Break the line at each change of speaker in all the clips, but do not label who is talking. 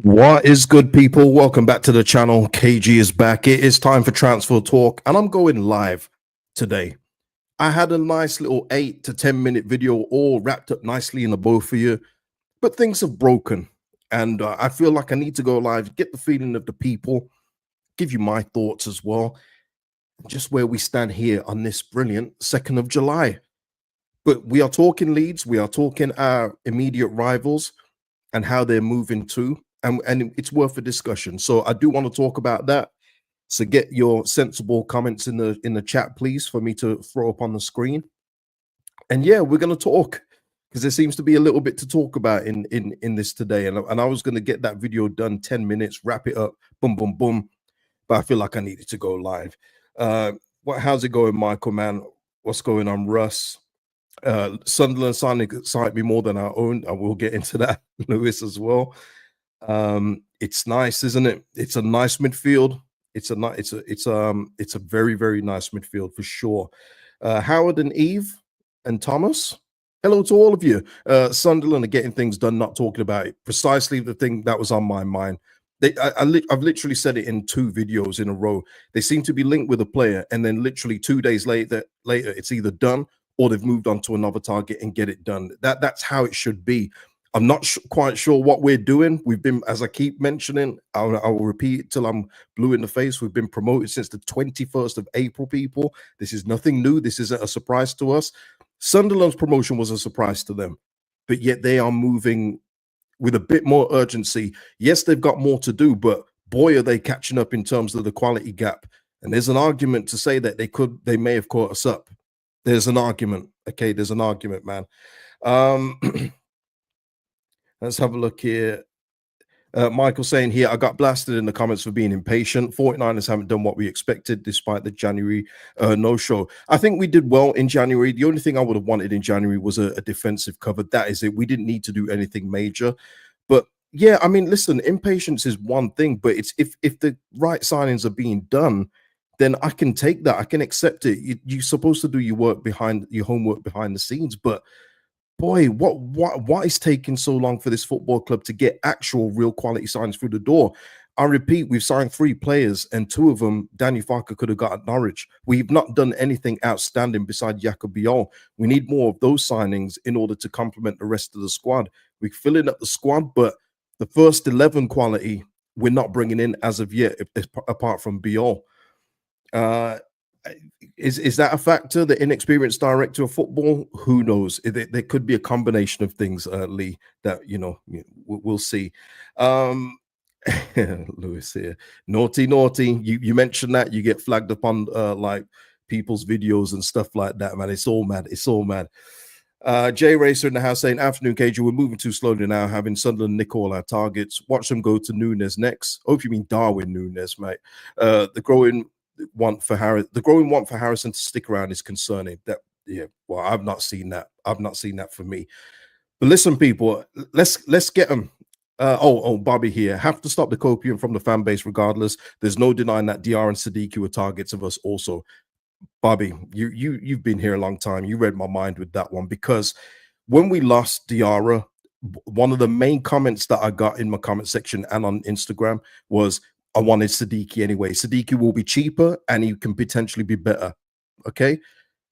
What is good, people? Welcome back to the channel. KG is back. It is time for transfer talk, and I'm going live today. I had a nice little 8 to 10 minute video all wrapped up nicely in the bow for you, but things have broken, and I feel like I need to go live, get the feeling of the people, give you my thoughts as well, just where we stand here on this brilliant 2nd of July. But we are talking Leeds, we are talking our immediate rivals and how they're moving to, and it's worth a discussion. So I do want to talk about that. So get your sensible comments in the chat, please, for me to throw up on the screen. And yeah, we're going to talk because there seems to be a little bit to talk about in this today. And I was going to get that video done 10 minutes, wrap it up, boom, boom, boom. But I feel like I needed to go live. How's it going, Michael, man? What's going on, Russ? Sunderland signing excited me more than our own. I will get into that, Lewis, as well. It's nice, isn't it? It's a nice midfield. It's a very, very nice midfield for sure. Howard and Eve and Thomas, hello to all of you. Sunderland are getting things done, not talking about it. Precisely the thing that was on my mind. I've literally said it in 2 videos in a row. They seem to be linked with a player, and then literally 2 days later, it's either done or they've moved on to another target and get it done. That's how it should be. I'm not quite sure what we're doing. We've been, as I keep mentioning, I'll repeat it till I'm blue in the face. We've been promoted since the 21st of April, people. This is nothing new. This isn't a surprise to us. Sunderland's promotion was a surprise to them, but yet they are moving with a bit more urgency. Yes, they've got more to do, but boy, are they catching up in terms of the quality gap. And there's an argument to say that they may have caught us up. There's an argument. Okay, there's an argument, man. Let's have a look here. Michael saying here, I got blasted in the comments for being impatient. 49ers haven't done what we expected despite the January no-show. I think we did well in January. The only thing I would have wanted in January was a defensive cover. That is it. We didn't need to do anything major. But yeah, I mean, listen, impatience is one thing, but it's if the right signings are being done, then I can take that. I can accept it. You're supposed to do your homework behind the scenes, but boy, what is taking so long for this football club to get actual real quality signs through the door? I repeat, we've signed 3 players, and 2 of them Danny Farker could have got at Norwich. We've not done anything outstanding beside Jakob Biol. We need more of those signings in order to complement the rest of the squad. We're filling up the squad, but the first 11 quality we're not bringing in as of yet, apart from Biol. Is that a factor? The inexperienced director of football? Who knows? There could be a combination of things, Lee, that we'll see. Lewis here, naughty. You mentioned that you get flagged upon like people's videos and stuff like that, man. It's all mad. It's all mad. Jay Racer in the house saying, afternoon, KG, we're moving too slowly now, having Sunderland nick all our targets. Watch them go to Nunes next. Hope you mean Darwin Nunes, mate. The growing want for Harrison to stick around is concerning. Well, I've not seen that. I've not seen that for me. But listen, people, let's get them. Bobby here. Have to stop the copium from the fan base regardless. There's no denying that DR and Sidiki were targets of us also. Bobby, you've been here a long time. You read my mind with that one, because when we lost Diarra, one of the main comments that I got in my comment section and on Instagram was, I wanted Sadiki anyway. Sadiki will be cheaper and he can potentially be better. Okay.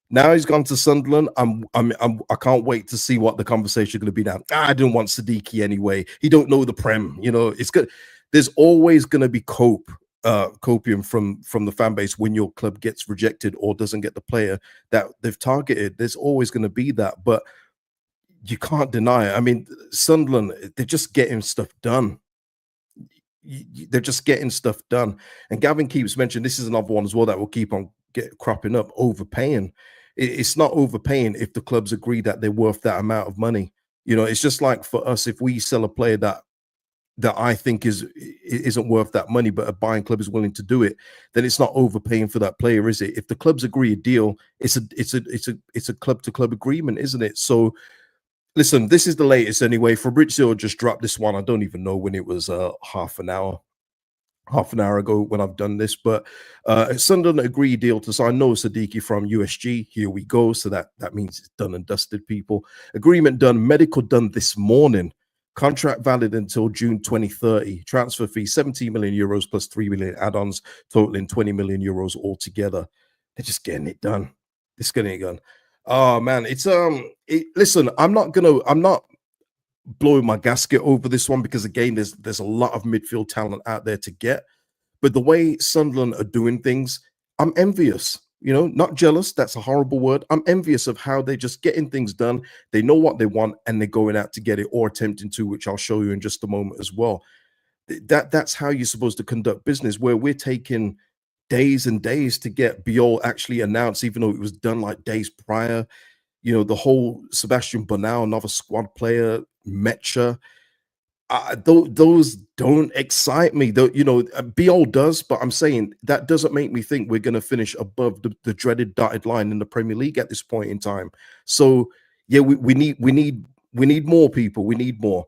Now he's gone to Sunderland. I can't wait to see what the conversation is going to be now. I didn't want Sadiki anyway. He don't know the Prem. It's good. There's always going to be copium from the fan base when your club gets rejected or doesn't get the player that they've targeted. There's always going to be that, but you can't deny it. I mean, Sunderland, they're just getting stuff done. They're just getting stuff done. And Gavin keeps mentioning, this is another one as well that will keep on cropping up, overpaying. It's not overpaying if the clubs agree that they're worth that amount of money. It's just like for us, if we sell a player that I think isn't worth that money, but a buying club is willing to do it, then it's not overpaying for that player, is it? If the clubs agree a deal, it's a club to club agreement, isn't it? So listen, this is the latest anyway. Fabrizio just dropped this one. I don't even know when it was, half an hour ago when I've done this, but Sunderland agreed deal to sign Noah Sadiki from USG. Here we go. So that means it's done and dusted, people. Agreement done, medical done this morning. Contract valid until June 2030. Transfer fee 17 million euros plus 3 million add-ons, totaling 20 million euros altogether. They're just getting it done. It's getting it done. Oh man, it's listen, I'm not blowing my gasket over this one because again, there's a lot of midfield talent out there to get. But the way Sunderland are doing things, I'm envious. You know, not jealous. That's a horrible word. I'm envious of how they're just getting things done. They know what they want and they're going out to get it or attempting to, which I'll show you in just a moment as well. That's how you're supposed to conduct business, where we're taking days and days to get Biol actually announced, even though it was done like days prior. You know, the whole Sebastian Bernal, another squad player, Mecha. Those don't excite me. Though, you know, Biol does, but I'm saying that doesn't make me think we're going to finish above the dreaded dotted line in the Premier League at this point in time. So yeah, we need more people. We need more.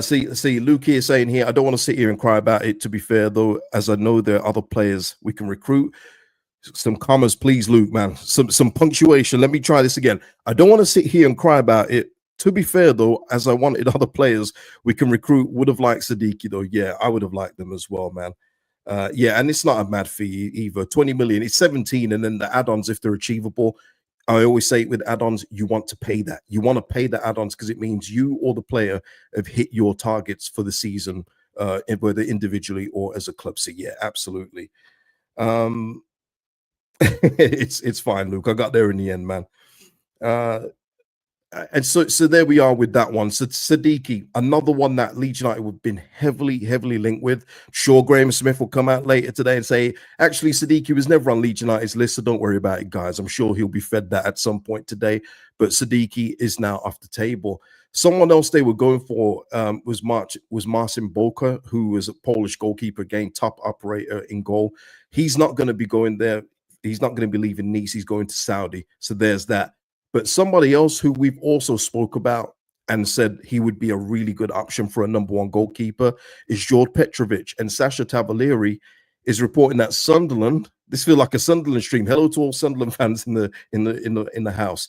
See, Luke here saying here, I don't want to sit here and cry about it. To be fair, though, as I know there are other players we can recruit. Some commas, please, Luke, man. Some punctuation. Let me try this again. I don't want to sit here and cry about it. To be fair, though, as I wanted other players we can recruit, would have liked Sidiki, though. Yeah, I would have liked them as well, man. Yeah, and it's not a mad fee either. 20 million, it's 17, and then the add-ons, if they're achievable. I always say with add-ons, you want to pay that. You want to pay the add-ons because it means you or the player have hit your targets for the season, whether individually or as a club. So yeah, absolutely. It's fine, Luke. I got there in the end, man. And so there we are with that one. So Sadiki, another one that Leeds United have been heavily linked with. Sure, Graham Smith will come out later today and say, actually, Sadiki was never on Leeds United's list, so don't worry about it, guys. I'm sure he'll be fed that at some point today. But Sadiki is now off the table. Someone else they were going for was Marcin Boka, who was a Polish goalkeeper, again, top operator in goal. He's not going to be going there. He's not going to be leaving Nice. He's going to Saudi. So there's that. But somebody else who we've also spoke about and said he would be a really good option for a number one goalkeeper is George Petrovic. And Sasha Tavalieri is reporting that Sunderland. This feels like a Sunderland stream. Hello to all Sunderland fans in the house.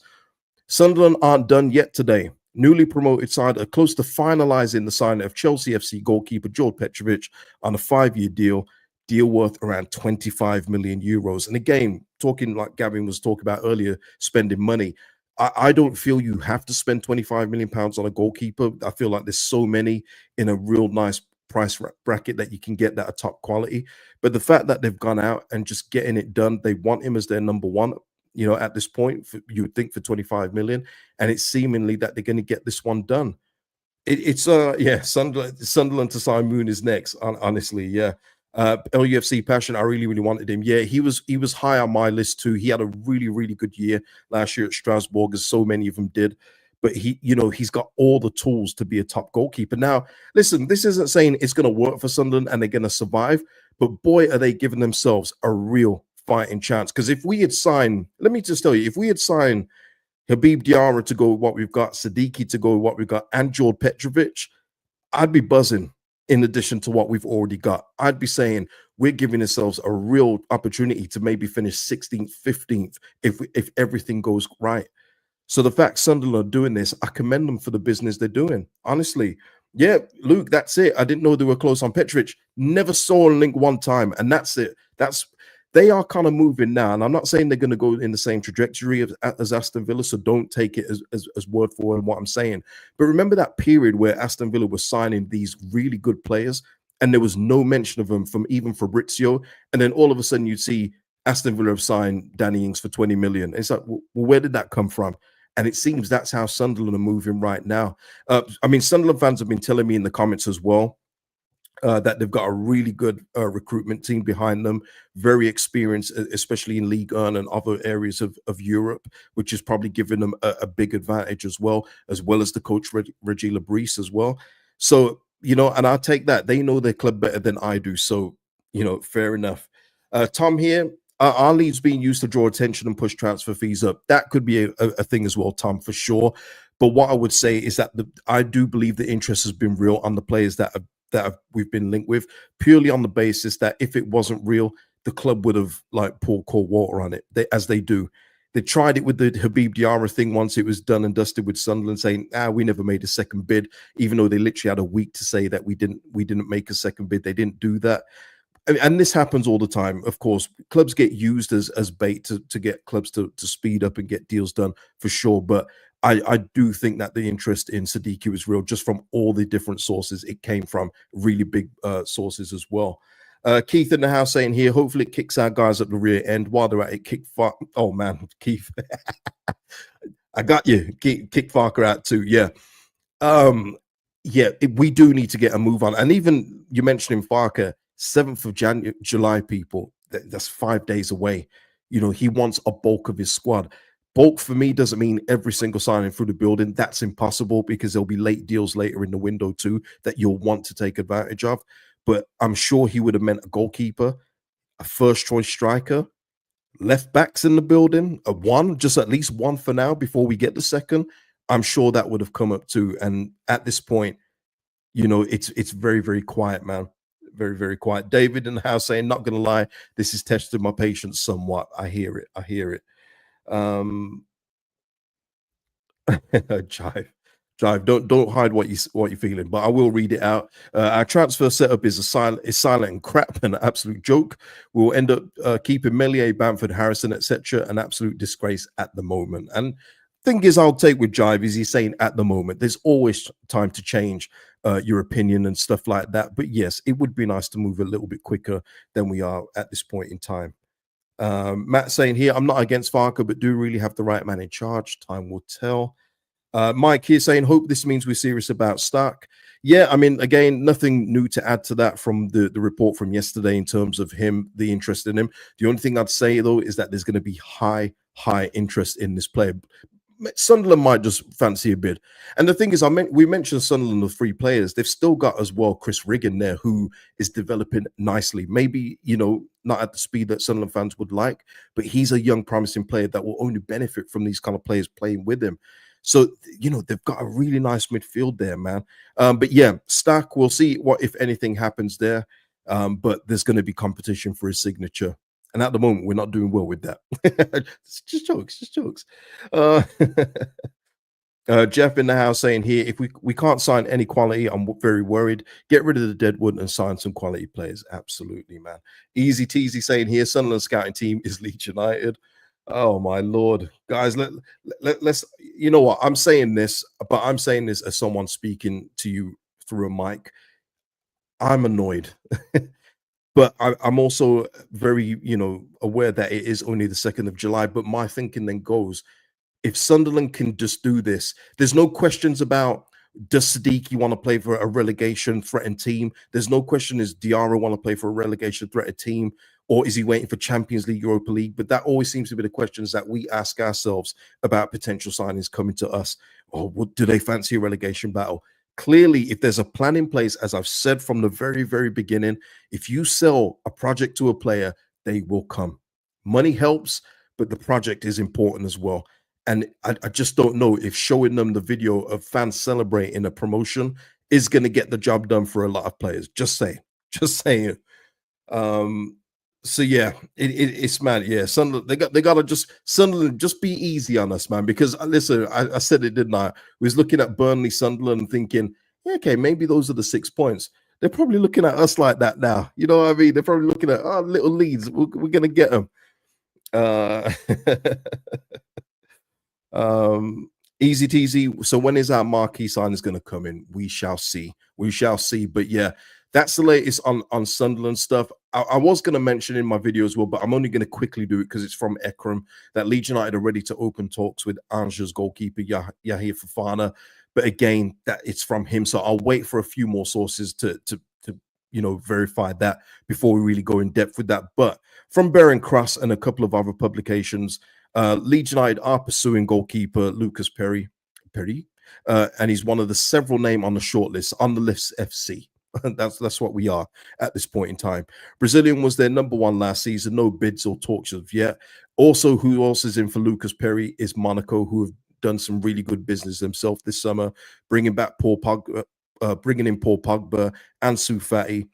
Sunderland aren't done yet today. Newly promoted side are close to finalizing the signing of Chelsea FC goalkeeper George Petrovic on a 5-year deal worth around 25 million euros. And again, talking like Gavin was talking about earlier, spending money. I don't feel you have to spend 25 million pounds on a goalkeeper. I feel like there's so many in a real nice price bracket that you can get that are top quality. But the fact that they've gone out and just getting it done, they want him as their number one, you know, at this point, you would think for 25 million. And it's seemingly that they're going to get this one done. Yeah, Sunderland to sign Moon is next, honestly, yeah. LUFC Passion, I really wanted him. Yeah, he was high on my list too. He had a really good year last year at Strasbourg, as so many of them did. But he's got all the tools to be a top goalkeeper. Now, listen, this isn't saying it's going to work for Sunderland and they're going to survive, but boy, are they giving themselves a real fighting chance. Because if we had signed, let me just tell you, if we had signed Habib Diarra to go with what we've got, Sidiki to go with what we've got, and George Petrovic, I'd be buzzing. In addition to what we've already got, I'd be saying we're giving ourselves a real opportunity to maybe finish 16th, 15th if everything goes right. So the fact Sunderland are doing this, I commend them for the business they're doing. Honestly, yeah, Luke, that's it. I didn't know they were close on Petrovic. Never saw a link one time, and that's it. They are kind of moving now, and I'm not saying they're going to go in the same trajectory as Aston Villa, so don't take it as word for word what I'm saying. But remember that period where Aston Villa was signing these really good players, and there was no mention of them from even Fabrizio, and then all of a sudden you'd see Aston Villa have signed Danny Ings for 20 million. It's like, well, where did that come from? And it seems that's how Sunderland are moving right now. I mean, Sunderland fans have been telling me in the comments as well, that they've got a really good recruitment team behind them, very experienced, especially in Ligue 1 and other areas of Europe, which is probably giving them a big advantage as well as the coach Reggie Lebris as well. So, and I'll take that. They know their club better than I do. So, fair enough. Tom here, our Leeds being used to draw attention and push transfer fees up. That could be a thing as well, Tom, for sure. But what I would say is that I do believe the interest has been real on the players that we've been linked with, purely on the basis that if it wasn't real, the club would have poured cold water on it, as they do. They tried it with the Habib Diarra thing once it was done and dusted with Sunderland, saying, we never made a second bid, even though they literally had a week to say that we didn't make a second bid. They didn't do that. And this happens all the time. Of course, clubs get used as bait to get clubs to speed up and get deals done for sure. But I do think that the interest in Sadiki was real, just from all the different sources it came from, really big sources as well. Keith in the house saying here, hopefully it kicks our guys up the rear end while they're at it. Kick far. Oh man, Keith, I got you. Kick Farker out too. Yeah. We do need to get a move on. And even you mentioning Farker, 7th of July, people, that's 5 days away. You know, he wants a bulk of his squad. Bulk for me doesn't mean every single signing through the building. That's impossible because there'll be late deals later in the window too that you'll want to take advantage of. But I'm sure he would have meant a goalkeeper, a first choice striker, left backs in the building, just at least one for now before we get the second. I'm sure that would have come up too. And at this point, you know, it's very, very quiet, man. Very, very quiet. David in the house saying, not gonna lie, this is testing my patience somewhat. I hear it. Jive. Don't hide what you're feeling, but I will read it out. Our transfer setup is silent and crap and an absolute joke. We'll end up keeping Melier, Bamford, Harrison, etc. An absolute disgrace at the moment. And thing is, I'll take with Jive is he's saying at the moment. There's always time to change your opinion and stuff like that. But yes, it would be nice to move a little bit quicker than we are at this point in time. Matt saying here, I'm not against Farker, but do really have the right man in charge. Time will tell. Mike here saying, hope this means we're serious about Stark. Yeah, I mean, again, nothing new to add to that from the report from yesterday in terms of him, the interest in him. The only thing I'd say, though, is that there's going to be high interest in this player. Sunderland might just fancy a bid. And the thing is, we mentioned Sunderland of 3 players. They've still got as well Chris Riggin there, who is developing nicely. Maybe, you know, not at the speed that Sunderland fans would like, but he's a young, promising player that will only benefit from these kind of players playing with him. So, you know, they've got a really nice midfield there, man. But yeah, Stack, we'll see what, if anything, happens there. But there's going to be competition for his signature. And at the moment, we're not doing well with that. It's just jokes. Jeff in the house saying here, if we can't sign any quality, I'm very worried. Get rid of the deadwood and sign some quality players. Absolutely, man. Easy Teasy saying here, Sunderland scouting team is Leeds United. Oh my Lord, guys, let's, you know what, I'm saying this, but I'm saying this as someone speaking to you through a mic. I'm annoyed. But I'm also very, you know, aware that it is only the 2nd of July. But my thinking then goes, if Sunderland can just do this, there's no questions about, does Sidiki want to play for a relegation threatened team? There's no question, is Diarra want to play for a relegation threatened team? Or is he waiting for Champions League, Europa League? But that always seems to be the questions that we ask ourselves about potential signings coming to us. Or do they fancy a relegation battle? Clearly, if there's a plan in place, as I've said from the very, very beginning, if you sell a project to a player, they will come. Money helps, but the project is important as well. And I just don't know if showing them the video of fans celebrating a promotion is going to get the job done for a lot of players. Just saying. So yeah, it's mad. Yeah, Sunderland, they gotta just be easy on us, man. Because listen, I said it, didn't I? We was looking at Burnley, Sunderland, and thinking, yeah, okay, maybe those are the 6 points. They're probably looking at us like that now. You know what I mean? They're probably looking at little Leeds. We're gonna get them. Easy teasy. So when is our marquee sign is going to come in? We shall see. But yeah, that's the latest on Sunderland stuff. I was going to mention in my video as well, but I'm only going to quickly do it because it's from Ekram that Leeds United are ready to open talks with Angers goalkeeper Yahia Fofana. But again, that it's from him. So I'll wait for a few more sources to you know, verify that before we really go in depth with that. But from Baron Cross and a couple of other publications, Leeds United are pursuing goalkeeper Lucas Perri, and he's one of the several names on the shortlist on the list FC. That's what we are at this point in time. Brazilian was their #1 last season. No bids or talks of yet. Also, who else is in for Lucas Perri is Monaco, who have done some really good business themselves this summer, bringing back Paul Pogba, bringing in Paul Pogba, Ansu Fati,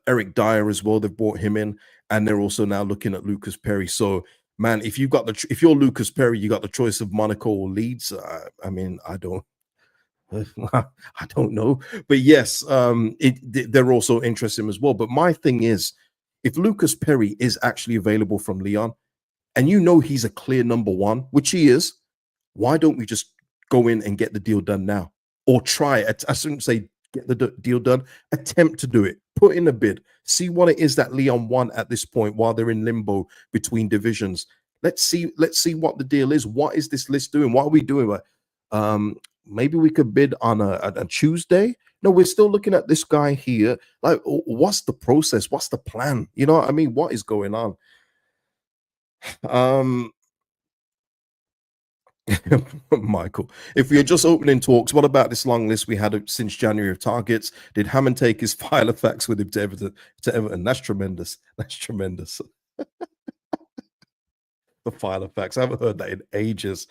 Eric Dyer as well. They've brought him in, and they're also now looking at Lucas Perri. So man, if you're Lucas Perry, you got the choice of Monaco or Leeds. I mean, I don't. I don't know, but yes, they're also interesting as well. But my thing is, if Lucas Perry is actually available from Leon, and you know he's a clear number one, which he is, why don't we just go in and get the deal done now, or try it? I shouldn't say get the deal done. Attempt to do it. Put in a bid. See what it is that Leon want at this point while they're in limbo between divisions. Let's see. Let's see what the deal is. What is this list doing? What are we doing? Um, maybe we could bid on a Tuesday. No, we're still looking at this guy here. Like, what's the process? What's the plan? You know what I mean? What is going on? Um, Michael, if we are just opening talks, what about this long list we had since January of targets? Did Hammond take his file of facts with him to Everton? That's tremendous. That's tremendous. The file of facts. I haven't heard that in ages.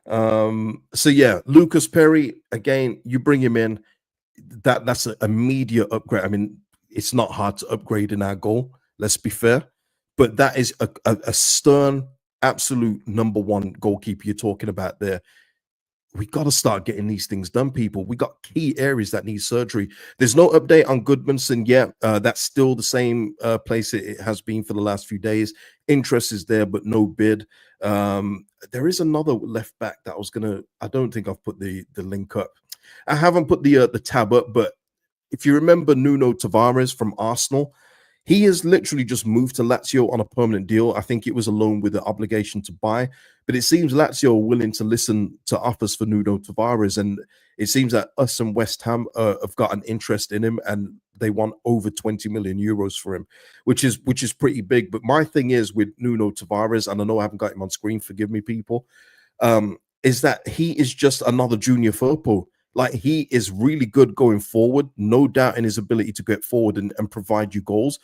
So yeah, Lucas Perry, again, you bring him in. That's an immediate upgrade. I mean, it's not hard to upgrade in our goal, let's be fair, but that is a stern, absolute number one goalkeeper you're talking about there. We got to start getting these things done, people. We got key areas that need surgery. There's no update on Goodmanson yet. That's still the same place it has been for the last few days. Interest is there, but no bid. There is another left back that I was gonna. I don't think I've put the link up. I haven't put the tab up, but if you remember Nuno Tavares from Arsenal, he has literally just moved to Lazio on a permanent deal. I think it was a loan with the obligation to buy, but it seems Lazio are willing to listen to offers for Nuno Tavares, and it seems that us and West Ham have got an interest in him, and they want over 20 million euros for him, which is pretty big. But my thing is with Nuno Tavares, and I know I haven't got him on screen, forgive me, people, is that he is just another junior Firpo. Like, he is really good going forward, no doubt in his ability to get forward and provide you goals.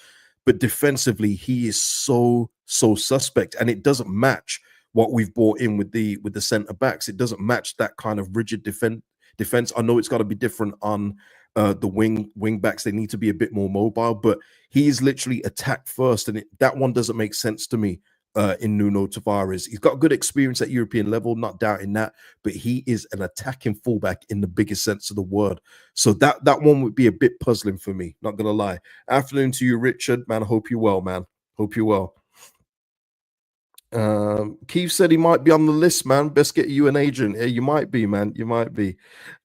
But defensively, he is so suspect, and it doesn't match what we've brought in with the centre backs. It doesn't match that kind of rigid defense. I know it's got to be different on the wing backs. They need to be a bit more mobile, but he is literally attack first, and that one doesn't make sense to me. In Nuno Tavares, he's got good experience at European level, not doubting that, but he is an attacking fullback in the biggest sense of the word. So that one would be a bit puzzling for me, not gonna lie. Afternoon to you, Richard. Man, I hope you're well, man. Hope you're well. Keith said he might be on the list, man. Best get you an agent. Yeah, you might be, man. You might be.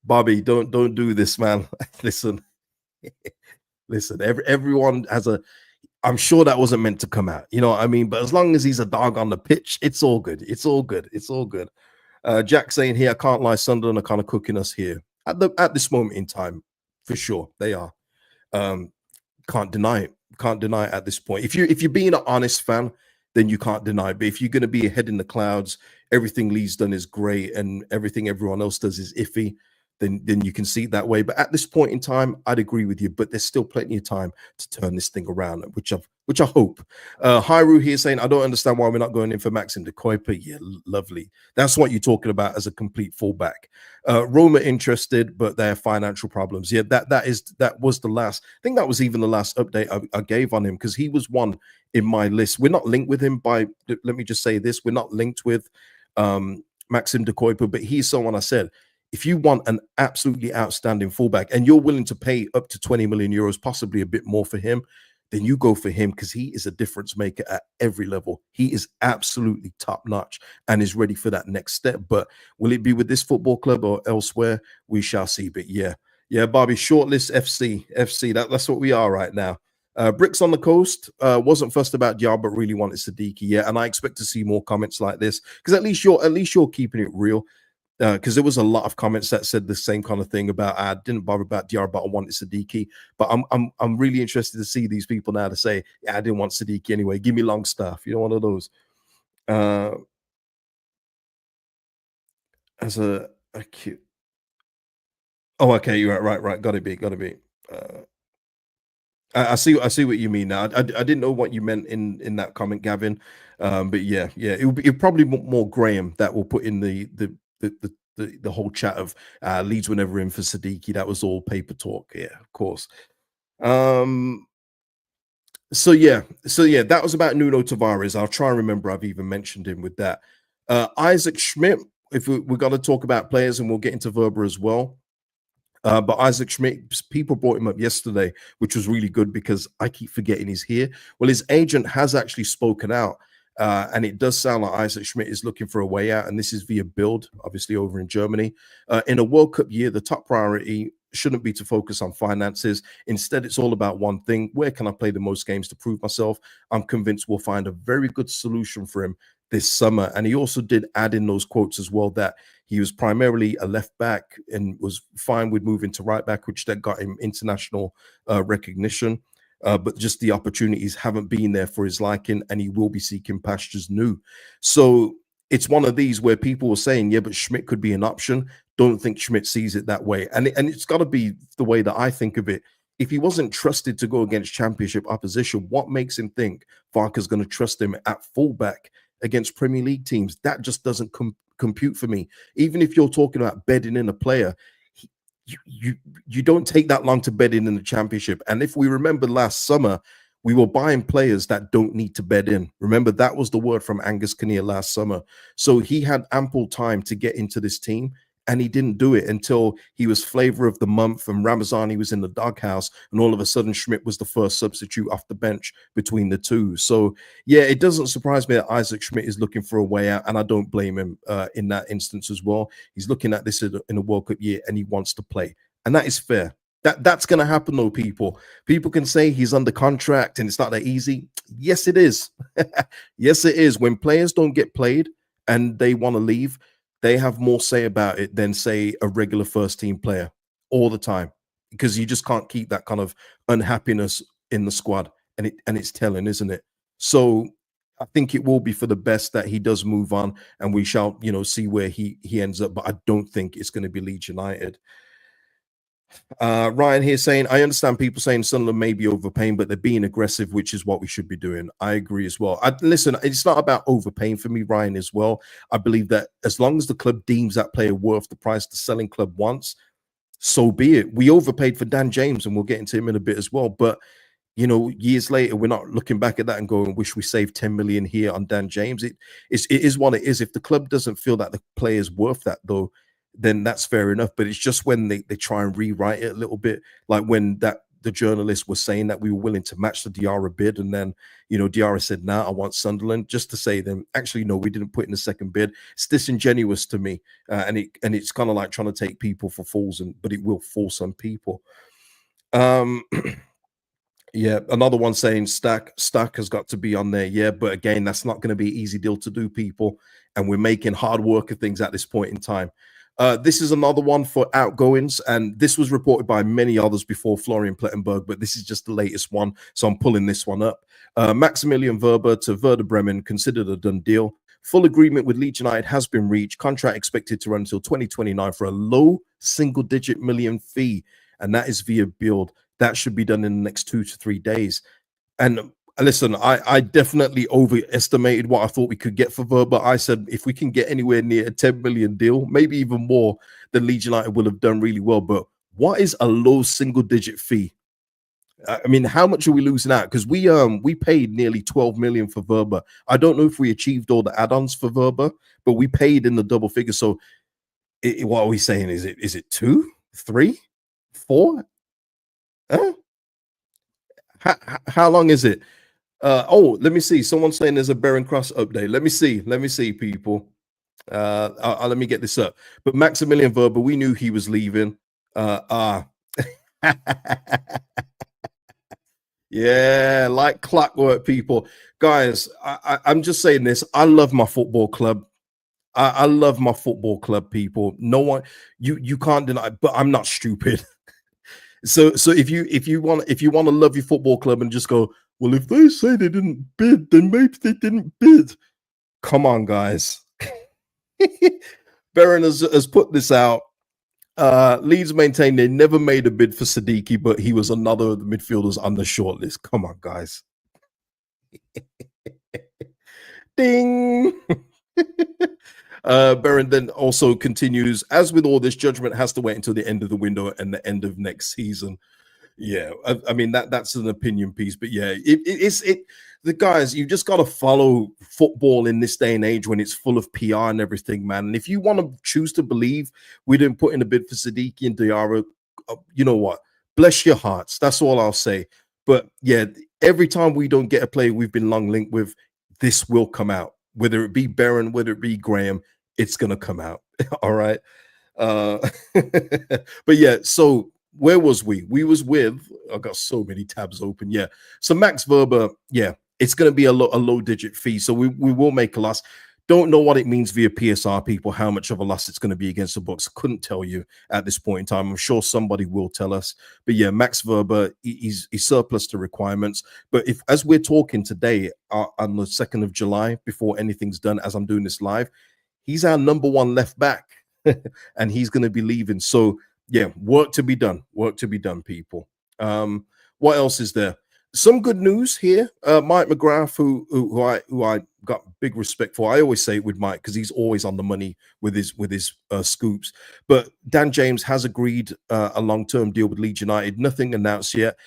Bobby, don't do this, man. Listen, listen. Everyone has a. I'm sure that wasn't meant to come out. You know what I mean? But as long as he's a dog on the pitch, it's all good. It's all good. It's all good. Jack saying here, I can't lie, Sunderland are kind of cooking us here at this moment in time, for sure. They are. Can't deny it. Can't deny it at this point. If you're being an honest fan, then you can't deny it. But if you're going to be ahead in the clouds, everything Lee's done is great, and everything everyone else does is iffy, then you can see it that way. But at this point in time, I'd agree with you. But there's still plenty of time to turn this thing around, which I hope. Hyru here saying, I don't understand why we're not going in for Maxim de Kuiper. Yeah, lovely. That's what you're talking about as a complete fullback. Roma interested, but they have financial problems. Yeah, that was the last. I think that was even the last update I gave on him, because he was one in my list. We're not linked with him by. Let me just say this: we're not linked with Maxim de Kuiper, but he's someone I said, if you want an absolutely outstanding fullback and you're willing to pay up to 20 million euros, possibly a bit more for him, then you go for him, because he is a difference maker at every level. He is absolutely top notch and is ready for that next step. But will it be with this football club or elsewhere? We shall see. But yeah, Bobby, shortlist FC. That's what we are right now. Bricks on the Coast wasn't fussed about Diar, but really wanted Sadiki. Yeah, and I expect to see more comments like this, because at least you're keeping it real. Because there was a lot of comments that said the same kind of thing about, I didn't bother about Diar, but I wanted Sidiki. But I'm really interested to see these people now to say, yeah, I didn't want Sidiki anyway. Give me Longstaff. You know, one of those. As a cute. Oh, okay. You're right. Got to be. I see what you mean now. I didn't know what you meant in that comment, Gavin. But yeah, it'll probably more Graham that will put in the whole chat of Leeds were never in for Sadiki. That was all paper talk. Yeah, of course. So yeah, that was about Nuno Tavares. I'll try and remember I've even mentioned him with that. Isaac Schmidt, if we're going to talk about players, and we'll get into Wöber as well. But Isaac Schmidt, people brought him up yesterday, which was really good because I keep forgetting he's here. Well, his agent has actually spoken out, and it does sound like Isaac Schmidt is looking for a way out, and this is via Bild, obviously over in Germany. In a World Cup year, the top priority shouldn't be to focus on finances. Instead, it's all about one thing: where can I play the most games to prove myself? I'm convinced we'll find a very good solution for him this summer. And he also did add in those quotes as well that he was primarily a left back and was fine with moving to right back, which then got him international recognition. But just the opportunities haven't been there for his liking, and he will be seeking pastures new. So it's one of these where people were saying, yeah, but Schmidt could be an option. Don't think Schmidt sees it that way. And it's got to be the way that I think of it. If he wasn't trusted to go against championship opposition, what makes him think Farke's going to trust him at fullback against Premier League teams? That just doesn't compute for me. Even if you're talking about bedding in a player, you don't take that long to bed in the championship. And if we remember last summer, we were buying players that don't need to bed in. Remember, that was the word from Angus Kinnear last summer. So he had ample time to get into this team, and he didn't do it until he was flavor of the month and Ramazani was in the doghouse, and all of a sudden Schmidt was the first substitute off the bench between the two. So yeah, it doesn't surprise me that Isaac Schmidt is looking for a way out, and I don't blame him in that instance as well. He's looking at this in a World Cup year, and he wants to play, and that is fair. That's going to happen though, people. People can say he's under contract and it's not that easy. Yes, it is. Yes, it is. When players don't get played and they want to leave, they have more say about it than, say, a regular first team player all the time, because you just can't keep that kind of unhappiness in the squad, and it's telling, isn't it? So I think it will be for the best that he does move on, and we shall, see where he ends up. But I don't think it's going to be Leeds United. Ryan here saying, I understand people saying Sunderland may be overpaying, but they're being aggressive, which is what we should be doing. I agree as well. Listen, it's not about overpaying for me, Ryan, as well. I believe that as long as the club deems that player worth the price the selling club wants, so be it. We overpaid for Dan James, and we'll get into him in a bit as well. But years later, we're not looking back at that and going, wish we saved 10 million here on Dan James. It is what it is. If the club doesn't feel that the player is worth that, though, then that's fair enough. But it's just when they try and rewrite it a little bit, like when the journalist was saying that we were willing to match the Diarra bid, and then Diarra said, "Nah, I want Sunderland," just to say then actually no, we didn't put in the second bid. It's disingenuous to me, and it's kind of like trying to take people for fools, but it will fool some people. Yeah, another one saying Stack has got to be on there. Yeah, but again, that's not going to be an easy deal to do, people, and we're making hard work of things at this point in time. This is another one for outgoings, and this was reported by many others before Florian Plettenberg, but this is just the latest one, so I'm pulling this one up. Maximilian Wöber to Werder Bremen, considered a done deal. Full agreement with Leeds United has been reached. Contract expected to run until 2029 for a low single-digit million fee, and that is via Bild. That should be done in the next 2 to 3 days. And listen, I definitely overestimated what I thought we could get for Wöber. I said if we can get anywhere near a 10 million deal, maybe even more, then Leeds United will have done really well. But what is a low single-digit fee? I mean, how much are we losing out? Because we paid nearly 12 million for Wöber. I don't know if we achieved all the add-ons for Wöber, but we paid in the double figure. So what are we saying? Is it 2, 3, 4? Huh? How long is it? Let me see. Someone's saying there's a Baron Cross update. Let me see, people. Let me get this up. But Maximilian Wöber, we knew he was leaving. Yeah, like clockwork, people. Guys, I'm just saying this. I love my football club. I love my football club, people. No one, you can't deny, but I'm not stupid. So if you want to love your football club and just go, well, if they say they didn't bid, then maybe they didn't bid. Come on, guys. Baron has put this out. Leeds maintain they never made a bid for Sadiki, but he was another of the midfielders on the shortlist. Come on, guys. Ding. Baron then also continues, as with all this, judgment has to wait until the end of the window and the end of next season. Yeah, I mean that's an opinion piece, but yeah, it's the guys. You just got to follow football in this day and age when it's full of PR and everything, man. And if you want to choose to believe we didn't put in a bid for Sidiki and Diarra, you know what? Bless your hearts. That's all I'll say. But yeah, every time we don't get a player we've been long linked with, this will come out. Whether it be Barron, whether it be Graham, it's gonna come out. All right. Uh, but yeah, so where was we? We was with, I got so many tabs open. Yeah. So Max Wöber, yeah, it's going to be a low digit fee. So we will make a loss. Don't know what it means via PSR, people, how much of a loss it's going to be against the Bucks. Couldn't tell you at this point in time. I'm sure somebody will tell us. But yeah, Max Wöber, he's surplus to requirements. But if, as we're talking today on the 2nd of July, before anything's done, as I'm doing this live, he's our number one left back. And he's going to be leaving. So yeah, work to be done. Work to be done, people. What else is there? Some good news here. Mike McGrath, who I got big respect for. I always say it with Mike because he's always on the money with his scoops. But Dan James has agreed a long-term deal with Leeds United. Nothing announced yet.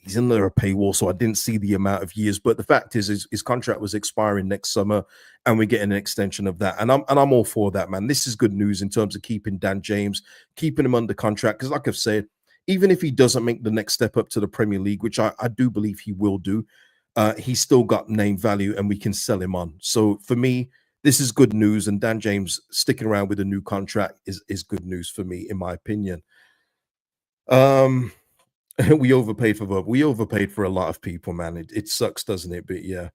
He's under a paywall, so I didn't see the amount of years. But the fact is his contract was expiring next summer, and we're getting an extension of that. And I'm all for that, man. This is good news in terms of keeping Dan James, keeping him under contract. Because like I've said, even if he doesn't make the next step up to the Premier League, which I do believe he will do, he's still got name value and we can sell him on. So for me, this is good news. And Dan James sticking around with a new contract is good news for me, in my opinion. We overpaid for Wöber. We overpaid for a lot of people, man. It sucks, doesn't it? But yeah.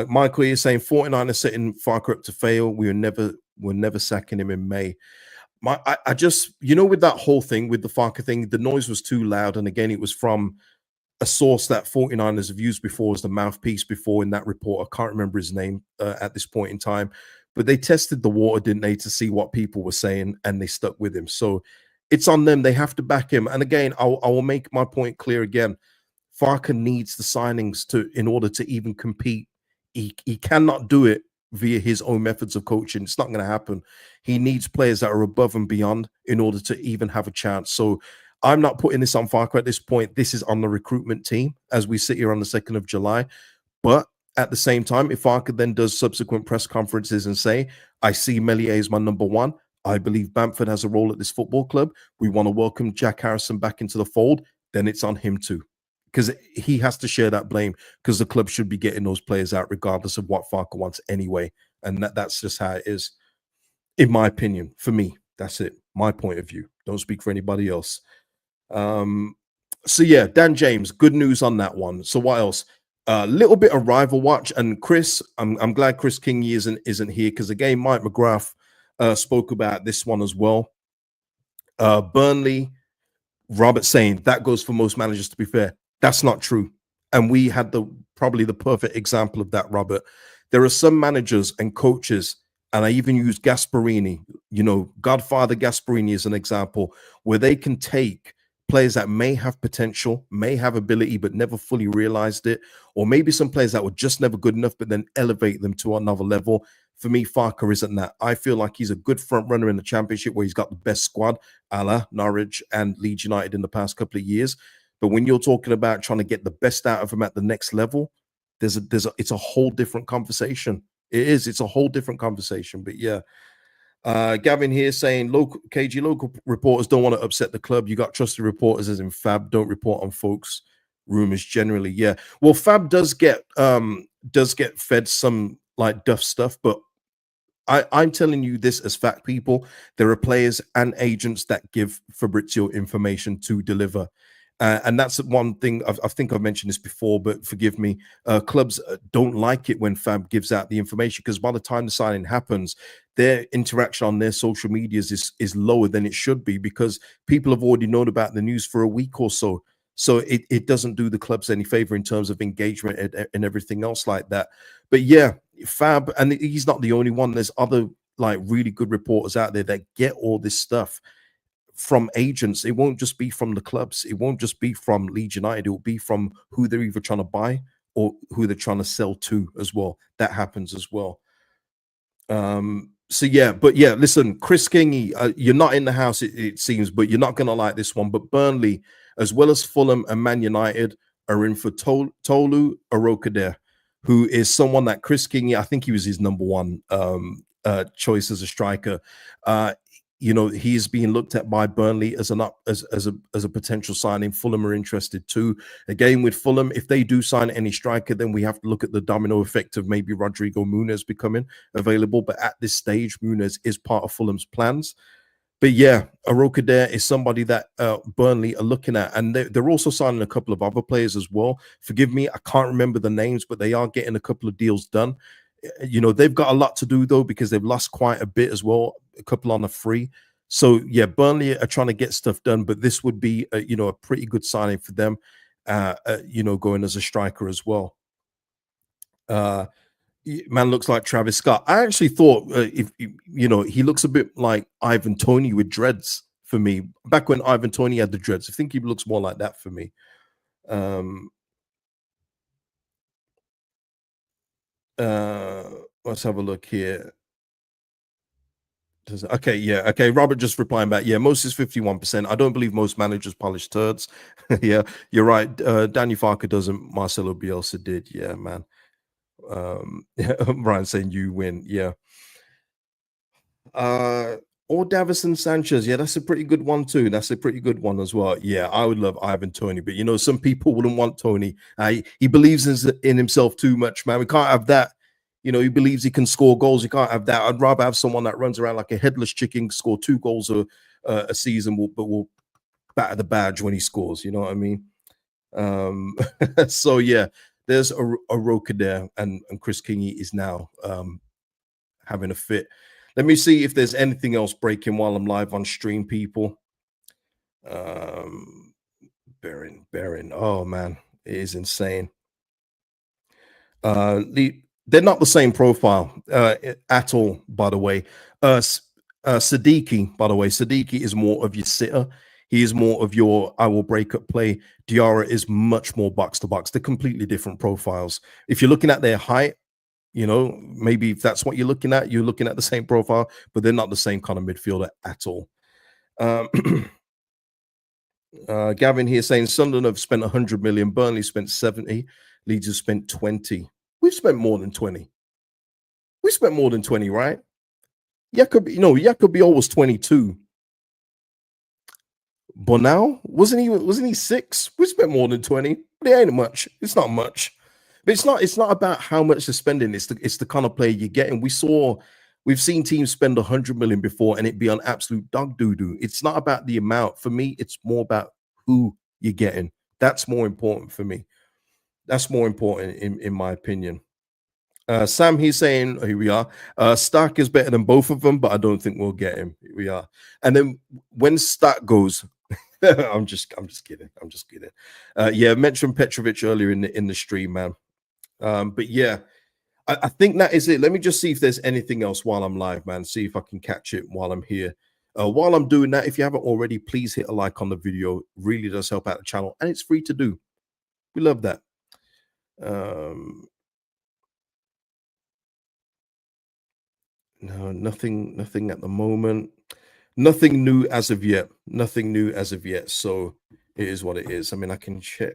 Michael is saying 49 are setting Farker up to fail. We're never sacking him in May. I just, with that whole thing with the Farker thing, the noise was too loud. And again, it was from a source that 49ers have used before as the mouthpiece before in that report. I can't remember his name at this point in time, but they tested the water, didn't they, to see what people were saying, and they stuck with him. So it's on them. They have to back him. And again, I will make my point clear again. Farker needs the signings in order to even compete. He cannot do it via his own methods of coaching. It's not going to happen. He needs players that are above and beyond in order to even have a chance. So I'm not putting this on Farker at this point. This is on the recruitment team as we sit here on the 2nd of July. But at the same time, if Farker then does subsequent press conferences and say, I see Meslier as my number one, I believe Bamford has a role at this football club, we want to welcome Jack Harrison back into the fold, then it's on him too. Because he has to share that blame, because the club should be getting those players out regardless of what Farker wants anyway. And that's just how it is, in my opinion. For me, that's it. My point of view. Don't speak for anybody else. So yeah, Dan James, good news on that one. So what else? A little bit of rival watch, and Chris, I'm glad Chris Kingy isn't here, because again, Mike McGrath spoke about this one as well. Burnley, Robert saying that goes for most managers, to be fair. That's not true. And we had probably the perfect example of that, Robert. There are some managers and coaches, and I even use Gasparini, Godfather Gasparini as an example, where they can take players that may have potential, may have ability, but never fully realized it, or maybe some players that were just never good enough, but then elevate them to another level. For me, Farker isn't that. I feel like he's a good front runner in the Championship, where he's got the best squad, a la Norwich and Leeds United in the past couple of years. But when you're talking about trying to get the best out of him at the next level, it's a whole different conversation. It's a whole different conversation. But yeah, Gavin here saying local reporters don't want to upset the club. You got trusted reporters, as in Fab, don't report on folks' rumors generally. Yeah, well, Fab does get fed some like duff stuff, but I'm telling you this as fact, people. There are players and agents that give Fabrizio information to deliver. And that's one thing I think I've mentioned this before, but forgive me. Clubs don't like it when Fab gives out the information, because by the time the signing happens, their interaction on their social medias is lower than it should be, because people have already known about the news for a week or so. So it doesn't do the clubs any favor in terms of engagement and everything else like that. But yeah, Fab, and he's not the only one. There's other like really good reporters out there that get all this stuff from agents. It won't just be from the clubs. It won't just be from Leeds United. It will be from who they're either trying to buy or who they're trying to sell to as well. That happens as well. So yeah, but yeah, listen, Chris Kingy, you're not in the house, it seems, but you're not gonna like this one. But Burnley, as well as Fulham and Man United, are in for Tolu Arokade, who is someone that Chris Kingy, I think he was his number one choice as a striker. Uh, he's being looked at by Burnley as as a potential signing. Fulham are interested too. Again, with Fulham, if they do sign any striker, then we have to look at the domino effect of maybe Rodrigo Muniz becoming available. But at this stage, Muniz is part of Fulham's plans. But yeah, Arokade is somebody that Burnley are looking at, and they're also signing a couple of other players as well. Forgive me, I can't remember the names, but they are getting a couple of deals done. They've got a lot to do though, because they've lost quite a bit as well, a couple on a free. So yeah, Burnley are trying to get stuff done, but this would be a pretty good signing for them. Going as a striker as well. Man looks like Travis Scott. I actually thought if he looks a bit like Ivan Toney with dreads for me. Back when Ivan Toney had the dreads, I think he looks more like that for me. Let's have a look here. Okay, yeah, okay. Robert just replying back. Yeah, most is 51%. I don't believe most managers polish turds. Yeah, you're right. Daniel Farker doesn't. Marcelo Bielsa did. Yeah, man. Brian saying you win. Yeah. Or Davison Sanchez. Yeah, that's a pretty good one too. That's a pretty good one as well. Yeah, I would love Ivan Toney, but some people wouldn't want Toney. He believes in himself too much, man. We can't have that. He believes he can score goals. You can't have that. I'd rather have someone that runs around like a headless chicken, score 2 goals a season, but will batter the badge when he scores. You know what I mean? So yeah, there's a Roka there, and Chris Kingy is now having a fit. Let me see if there's anything else breaking while I'm live on stream, people. Bearing. Oh man, it is insane. They're not the same profile at all, by the way. Sadiki, by the way, Sadiki is more of your sitter. He is more of your I will break up play. Diarra is much more box to box. They're completely different profiles. If you're looking at their height, maybe if that's what you're looking at the same profile, but they're not the same kind of midfielder at all. Gavin here saying Sunderland have spent 100 million, Burnley spent 70, Leeds have spent 20. We've spent more than 20. We spent more than 20, right? Jacobi was 22. But now, wasn't he 6? We spent more than 20. But it ain't much. It's not much. But it's not about how much they're spending. It's the kind of player you're getting. We've seen teams spend 100 million before and it be an absolute dog doo-doo. It's not about the amount. For me, it's more about who you're getting. That's more important for me. That's more important in my opinion. Sam, he's saying, here we are. Stark is better than both of them, but I don't think we'll get him. Here we are. And then when Stark goes, I'm just kidding. Yeah, I mentioned Petrovic earlier in the stream, man. But yeah, I think that is it. Let me just see if there's anything else while I'm live, man. See if I can catch it while I'm here. While I'm doing that, if you haven't already, please hit a like on the video. Really does help out the channel, and it's free to do. We love that. No, nothing at the moment. Nothing new as of yet. Nothing new as of yet. So it is what it is. I mean, I can check.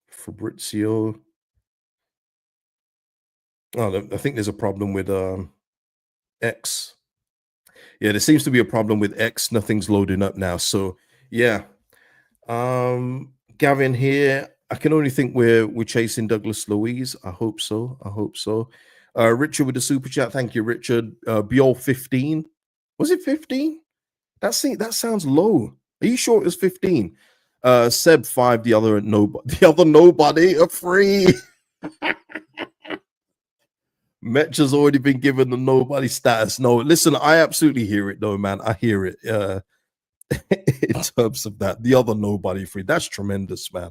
Fabrizio. Oh, I think there's a problem with X. Yeah, there seems to be a problem with X. Nothing's loading up now. So yeah. Gavin here. I can only think we're chasing Douglas Louise. I hope so. Richard with the super chat. Thank you, Richard. Biol 15. Was it 15? That sounds low. Are you sure it was 15? Seb 5, the other nobody are free. Metch has already been given the nobody status. No, listen, I absolutely hear it though, man. I hear it. In terms of that, the other nobody free. That's tremendous, man.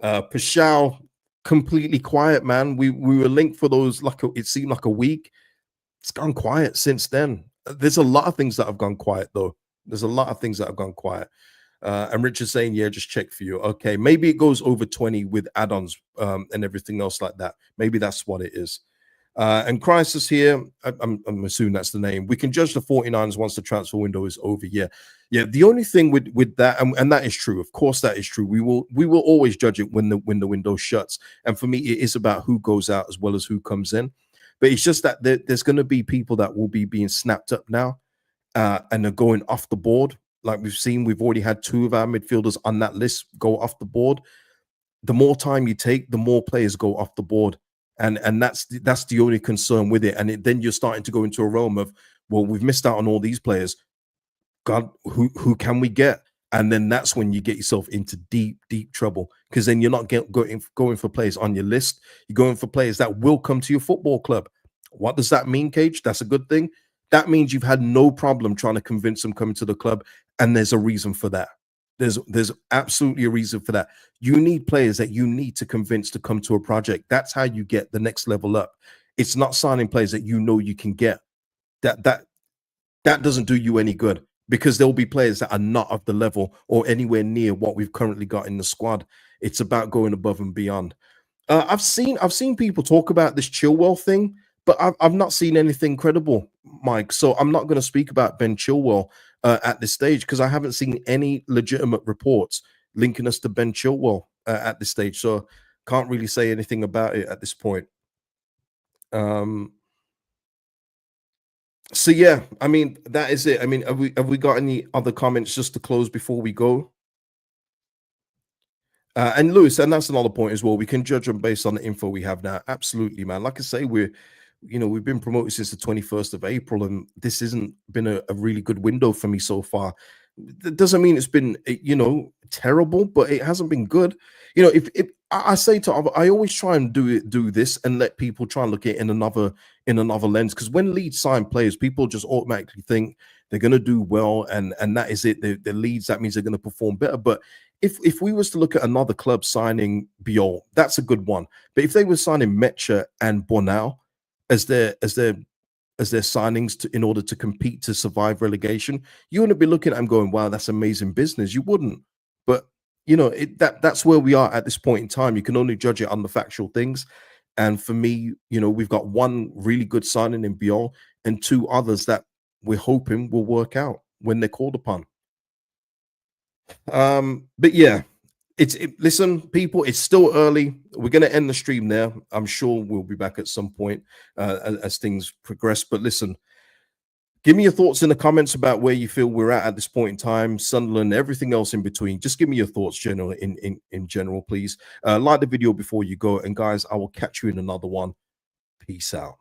Pashao completely quiet, man. We were linked for those it seemed like a week. It's gone quiet since then. There's a lot of things that have gone quiet though. And Richard's saying, yeah, just check for you. Okay, maybe it goes over 20 with add-ons and everything else like that. Maybe that's what it is. And Crisis here, I'm assuming that's the name. We can judge the 49ers once the transfer window is over. Yeah. Yeah. The only thing with that, and that is true. Of course, that is true. We will always judge it when the window shuts. And for me, it is about who goes out as well as who comes in. But it's just that there's going to be people that will be being snapped up now, and they're going off the board. Like we've seen, we've already had 2 of our midfielders on that list go off the board. The more time you take, the more players go off the board. And that's the only concern with it. And then you're starting to go into a realm of, well, we've missed out on all these players. God, who can we get? And then that's when you get yourself into deep trouble, because then you're not going for players on your list. You're going for players that will come to your football club. What does that mean, Cage? That's a good thing. That means you've had no problem trying to convince them coming to the club, and there's a reason for that. There's absolutely a reason for that. You need players that you need to convince to come to a project. That's how you get the next level up. It's not signing players that you know you can get. That doesn't do you any good, because there'll be players that are not of the level or anywhere near what we've currently got in the squad. It's about going above and beyond. I've seen people talk about this Chilwell thing, but I've not seen anything credible, Mike. So I'm not going to speak about Ben Chilwell at this stage, because I haven't seen any legitimate reports linking us to Ben Chilwell at this stage. So can't really say anything about it at this point. So yeah, I mean, that is it. I mean, have we got any other comments just to close before we go? And Lewis, and that's another point as well. We can judge them based on the info we have now. Absolutely, man. Like I say, we've been promoted since the 21st of April, and this hasn't been a really good window for me so far. That doesn't mean it's been, terrible, but it hasn't been good. If I say to, I always try and do this and let people try and look at it in another lens, because when Leeds sign players, people just automatically think they're going to do well, and that is it. The Leeds, that means they're going to perform better. But if we was to look at another club signing Biol, that's a good one. But if they were signing Mecha and Bonal as their signings in order to compete to survive relegation, you wouldn't be looking at them going, wow, that's amazing business. You wouldn't. But that's where we are at this point in time. You can only judge it on the factual things. And for me, we've got one really good signing in Biol and 2 others that we're hoping will work out when they're called upon. But yeah, listen, people, it's still early. We're going to end the stream there. I'm sure we'll be back at some point as things progress. But listen, give me your thoughts in the comments about where you feel we're at this point in time, Sunderland, everything else in between. Just give me your thoughts in general, please. Like the video before you go. And guys, I will catch you in another one. Peace out.